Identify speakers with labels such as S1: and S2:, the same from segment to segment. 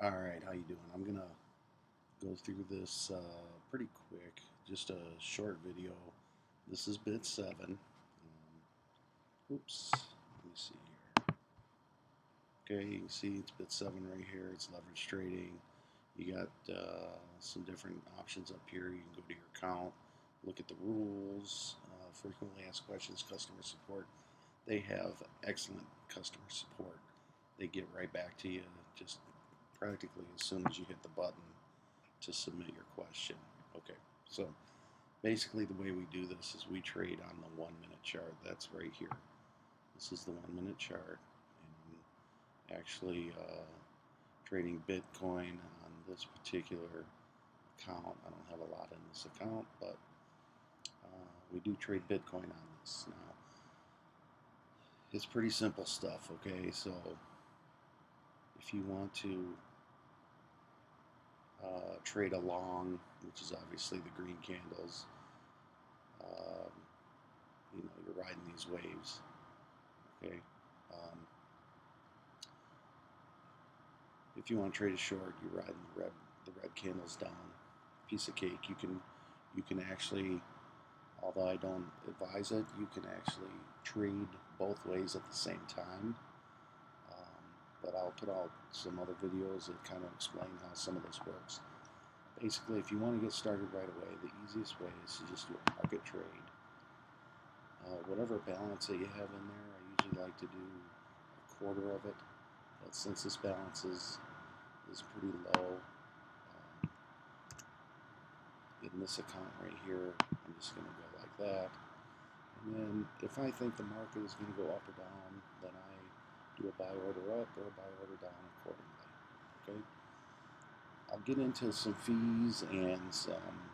S1: All right, how you doing? I'm gonna go through this pretty quick, just a short video. This is BitSeven. Oops, let me see here. Okay, you can see it's BitSeven right here. It's leverage trading. You got some different options up here. You can go to your account, look at the rules, frequently asked questions, customer support. They have excellent customer support. They get right back to you just practically as soon as you hit the button to submit your question. Okay, so basically the way we do this is we trade on the 1 minute chart. That's right here. This is the 1 minute chart. And actually trading Bitcoin on this particular account. I don't have a lot in this account, but we do trade Bitcoin on this. Now, it's pretty simple stuff, okay? So if you want to trade along, which is obviously the green candles, um, you're riding these waves, okay? Um, if you want to trade a short, you're riding the red candles down. Piece of cake. You can actually, although I don't advise it, you can actually trade both ways at the same time. But I'll put out some other videos that kind of explain how some of this works. Basically, if you want to get started right away, the easiest way is to just do a market trade. Whatever balance that you have in there, I usually like to do a quarter of it. But since this balance is pretty low, in this account right here, I'm just going to go like that. And then if I think the market is going to go up or down, then I do a buy order up or a buy order down accordingly. Okay. I'll get into some fees and some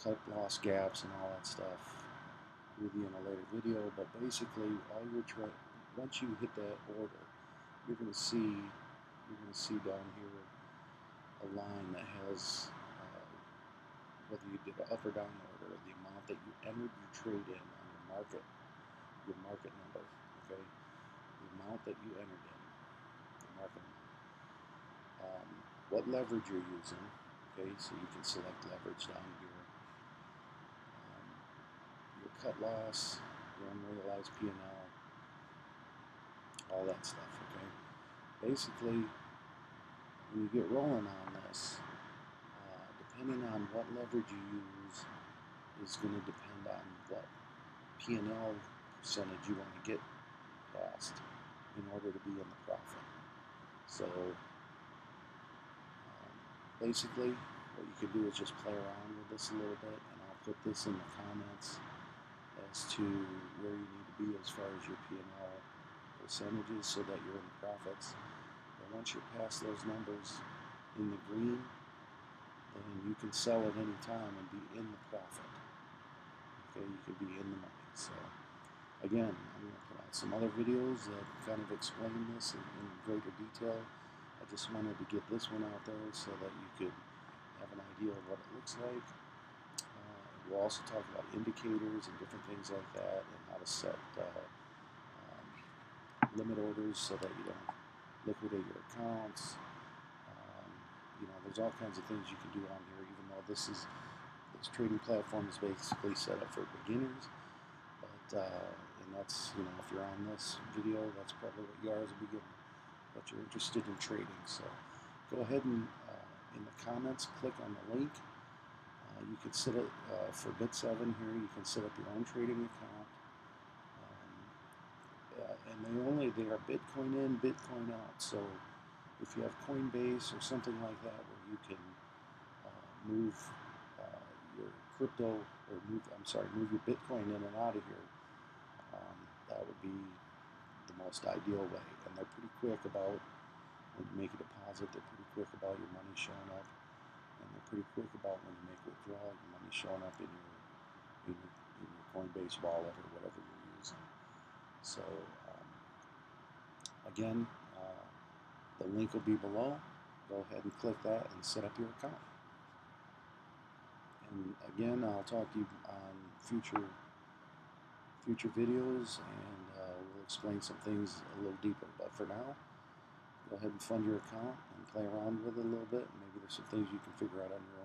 S1: cut loss gaps and all that stuff with you in a later video. But basically, all your once you hit that order, you're going to see down here a line that has whether you did an up or down order, the amount that you entered your trade in on your market number, okay, the amount that you entered in, the market number, what leverage you're using, okay, so you can select leverage down here, your cut loss, your unrealized P&L, all that stuff, okay. Basically, when you get rolling on this, depending on what leverage you use is going to depend on what P&L percentage you want to get past in order to be in the profit. So basically what you can do is just play around with this a little bit, and I'll put this in the comments as to where you need to be as far as your P&L percentages so that you're in the profits. And once you're past those numbers in the green, then you can sell at any time and be in the profit. Okay, you can be in the money. So again, I'm going to put out some other videos that kind of explain this in greater detail. I just wanted to get this one out there so that you could have an idea of what it looks like. We'll also talk about indicators and different things like that, and how to set limit orders so that you don't liquidate your accounts. There's all kinds of things you can do on here, even though this trading platform is basically set up for beginners. But and that's, if you're on this video, that's probably what you are as a beginner. But you're interested in trading, so go ahead and in the comments click on the link. You can set it for BitSeven here. You can set up your own trading account, and they are Bitcoin in, Bitcoin out. So if you have Coinbase or something like that, where you can move your crypto or move your Bitcoin in and out of here, that would be the most ideal way. And they're pretty quick about when you make a deposit. They're pretty quick about your money showing up, and they're pretty quick about when you make withdrawal, your money showing up in your Coinbase wallet or whatever you're using. So again, the link will be below. Go ahead and click that and set up your account. And again, I'll talk to you on future videos, and we'll explain some things a little deeper. But for now, go ahead and fund your account and play around with it a little bit. Maybe there's some things you can figure out on your